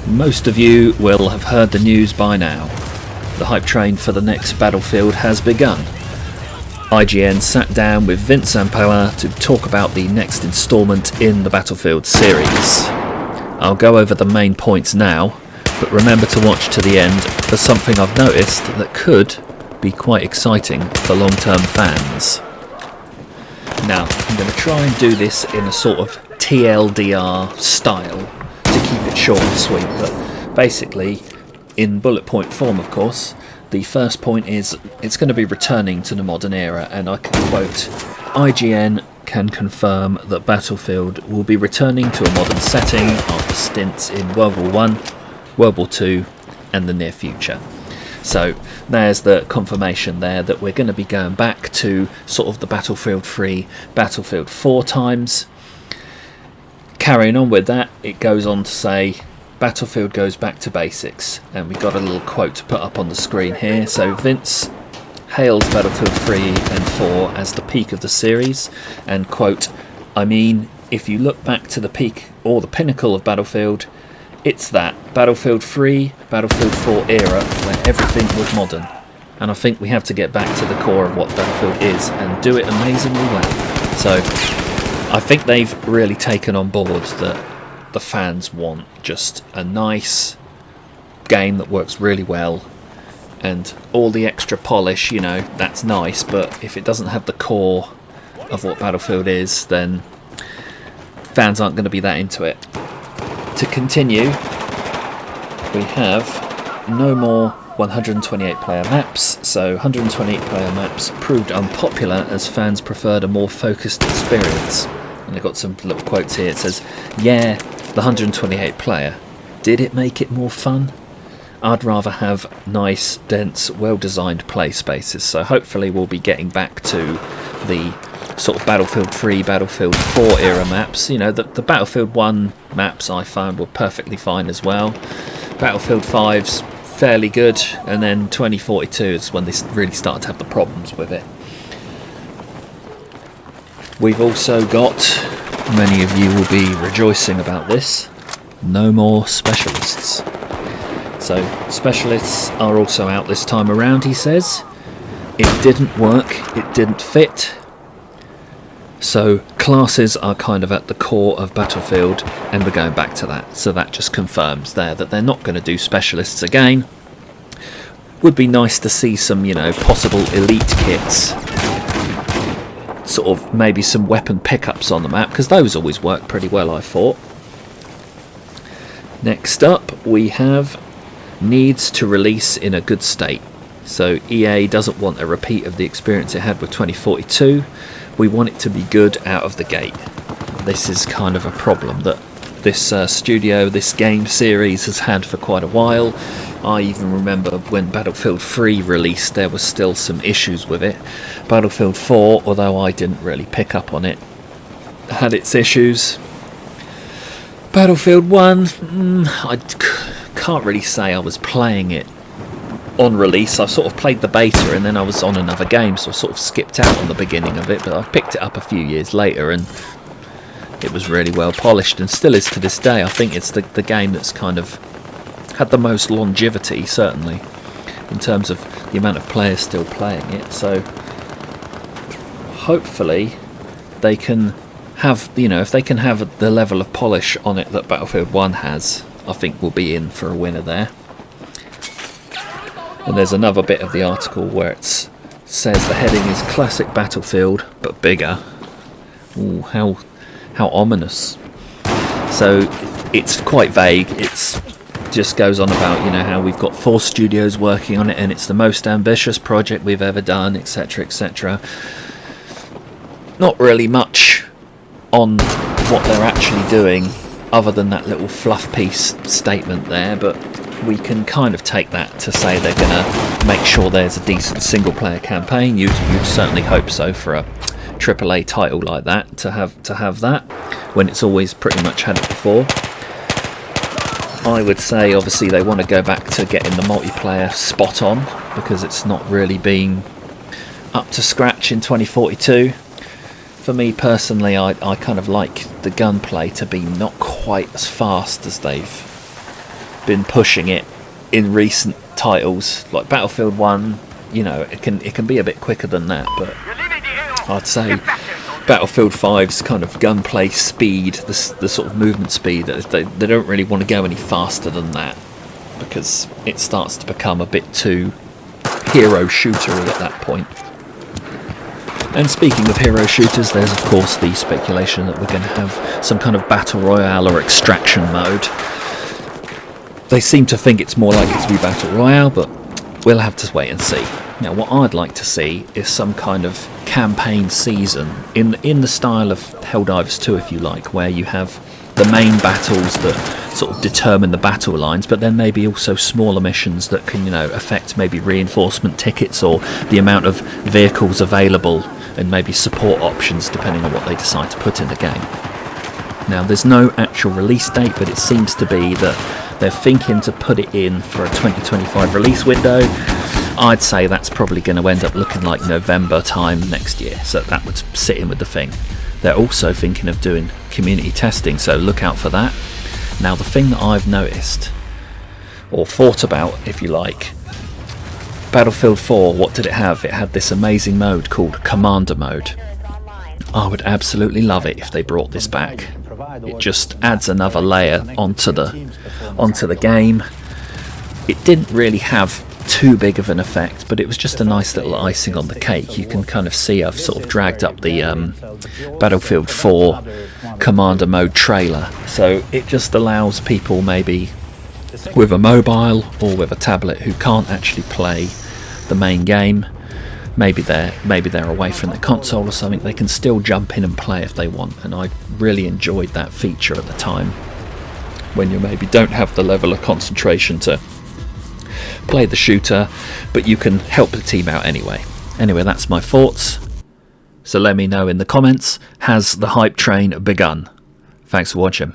Most of you will have heard the news by now. The hype train for the next Battlefield has begun. IGN sat down with Vince Zampella to talk about the next instalment in the Battlefield series. I'll go over the main points now, but remember to watch to the end for something I've noticed that could be quite exciting for long-term fans. Now, I'm going to try and do this in a sort of TLDR style to keep it short and sweet, but basically, in bullet point form, of course, the first point is it's going to be returning to the modern era, and I can quote, IGN can confirm that Battlefield will be returning to a modern setting after stints in World War I, World War II and the near future. So there's the confirmation there that we're going to be going back to sort of the Battlefield 3, Battlefield 4 times. Carrying on with that, it goes on to say Battlefield goes back to basics, and we've got a little quote to put up on the screen here. So Vince hails Battlefield 3 and 4 as the peak of the series, and quote, I mean, if you look back to the peak or the pinnacle of Battlefield, it's that Battlefield 3, Battlefield 4 era where everything was modern, and I think we have to get back to the core of what Battlefield is and do it amazingly well. So I think they've really taken on board that the fans want just a nice game that works really well, and all the extra polish, you know, that's nice, but if it doesn't have the core of what Battlefield is, then fans aren't going to be that into it. To continue, we have no more 128 player maps, so 128 player maps proved unpopular as fans preferred a more focused experience. And I've got some little quotes here. It says, yeah, the 128 player, did it make it more fun? I'd rather have nice, dense, well-designed play spaces, so hopefully we'll be getting back to the sort of Battlefield 3, Battlefield 4 era maps. You know, the Battlefield 1 maps I found were perfectly fine as well. Battlefield 5's fairly good, and then 2042 is when they really started to have the problems with it. We've also got, many of you will be rejoicing about this, no more specialists. So specialists are also out this time around, he says. It didn't work, it didn't fit. So classes are kind of at the core of Battlefield, and we're going back to that. So that just confirms there that they're not going to do specialists again. Would be nice to see some, you know, possible elite kits. Sort of maybe some weapon pickups on the map, because those always work pretty well, I thought. Next up, we have needs to release in a good state. So EA doesn't want a repeat of the experience it had with 2042. We want it to be good out of the gate. This is kind of a problem that this studio, this game series has had for quite a while. I even remember when Battlefield 3 released, there was still some issues with it. Battlefield 4, although I didn't really pick up on it, had its issues. Battlefield 1, I can't really say I was playing it on release. I sort of played the beta and then I was on another game, so I sort of skipped out on the beginning of it, but I picked it up a few years later and it was really well polished, and still is to this day. I think it's the game that's kind of had the most longevity, certainly, in terms of the amount of players still playing it. So hopefully they can have, you know, if they can have the level of polish on it that Battlefield 1 has, I think we'll be in for a winner there. And there's another bit of the article where it says the heading is classic Battlefield but bigger. Ooh, how ominous. So it's quite vague. It's just goes on about, you know, how we've got 4 studios working on it and it's the most ambitious project we've ever done, etc, etc. Not really much on what they're actually doing other than that little fluff piece statement there, but we can kind of take that to say they're going to make sure there's a decent single player campaign. You'd certainly hope so for a AAA title like that, to have that when it's always pretty much had it before. I would say obviously they want to go back to getting the multiplayer spot on, because it's not really been up to scratch in 2042. For me personally, I kind of like the gunplay to be not quite as fast as they've been pushing it in recent titles like Battlefield 1. You know, it can be a bit quicker than that, but I'd say Battlefield 5's kind of gunplay speed, the sort of movement speed, they don't really want to go any faster than that, because it starts to become a bit too hero shootery at that point. And speaking of hero shooters, there's of course the speculation that we're going to have some kind of battle royale or extraction mode. They seem to think it's more likely to be battle royale, but we'll have to wait and see. Now, what I'd like to see is some kind of campaign season in the style of Helldivers 2, if you like, where you have the main battles that sort of determine the battle lines, but then maybe also smaller missions that can, you know, affect maybe reinforcement tickets or the amount of vehicles available, and maybe support options depending on what they decide to put in the game. Now, there's no actual release date, but it seems to be that they're thinking to put it in for a 2025 release window. I'd say that's probably going to end up looking like November time next year, so that would sit in with the thing. They're also thinking of doing community testing, so look out for that. Now, the thing that I've noticed, or thought about if you like, Battlefield 4, what did it have? It had this amazing mode called Commander Mode. I would absolutely love it if they brought this back. It just adds another layer onto the game. It didn't really have too big of an effect, but it was just a nice little icing on the cake. You can kind of see I've sort of dragged up the Battlefield 4 Commander Mode trailer, so it just allows people maybe with a mobile or with a tablet who can't actually play the main game, maybe they're away from the console or something, they can still jump in and play if they want. And I really enjoyed that feature at the time, when you maybe don't have the level of concentration to play the shooter, but you can help the team out anyway. Anyway, that's my thoughts, so let me know in the comments, has the hype train begun? Thanks for watching.